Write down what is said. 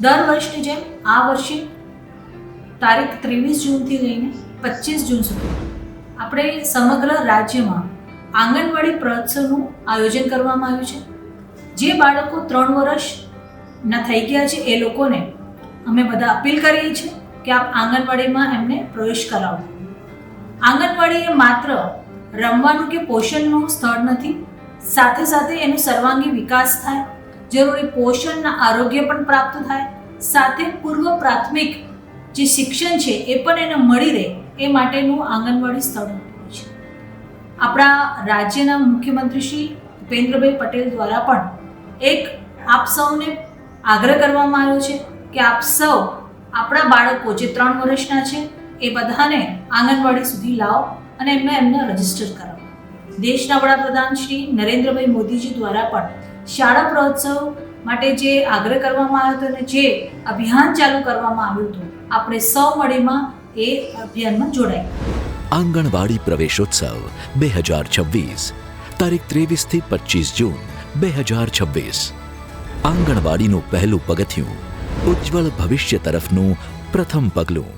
દર વર્ષની જેમ આ વર્ષે તારીખ 23 જૂનથી લઈને 25 જૂન સુધી આપણે સમગ્ર રાજ્યમાં આંગણવાડી પ્રવત્સવનું આયોજન કરવામાં આવ્યું છે. જે બાળકો 3 વર્ષના થઈ ગયા છે એ લોકોને અમે બધા અપીલ કરીએ છીએ કે આપ આંગણવાડીમાં એમને પ્રવેશ કરાવો. આંગણવાડી એ માત્ર રમવાનું કે પોષણનું સ્થળ નથી, સાથે સાથે એનો સર્વાંગી વિકાસ થાય, જરૂરી પોષણના આરોગ્ય પણ પ્રાપ્ત થાય, સાથે પૂર્વ પ્રાથમિક જે શિક્ષણ છે એ પણ એને મળી રહે એ માટેનું આંગણવાડી સ્થળ હોય છે. આપણા રાજ્યના મુખ્યમંત્રી શ્રી ભૂપેન્દ્રભાઈ પટેલ દ્વારા પણ એક આપ સૌને આગ્રહ કરવામાં આવ્યો છે કે આપ સૌ આપણા બાળકો જે 3 વર્ષના છે એ બધાને આંગણવાડી સુધી લાવો અને એમને રજીસ્ટર કરાવો. દેશના વડાપ્રધાન શ્રી નરેન્દ્રભાઈ મોદીજી દ્વારા પણ શાળા પ્રવત્સવ માટે જે આગ્રહ કરવામાં આવ્યો હતો અને જે અભિયાન ચાલુ કરવામાં આવ્યું હતું, આપણે સૌ મળીમાં એ અભિયાનમાં જોડાયા. આંગણવાડી પ્રવેશોત્સવ 2026 તારીખ 23 થી 25 જૂન 2026. આંગણવાડીનું પહેલું પગથિયું ઉજ્જવળ ભવિષ્ય તરફનું પ્રથમ પગલું.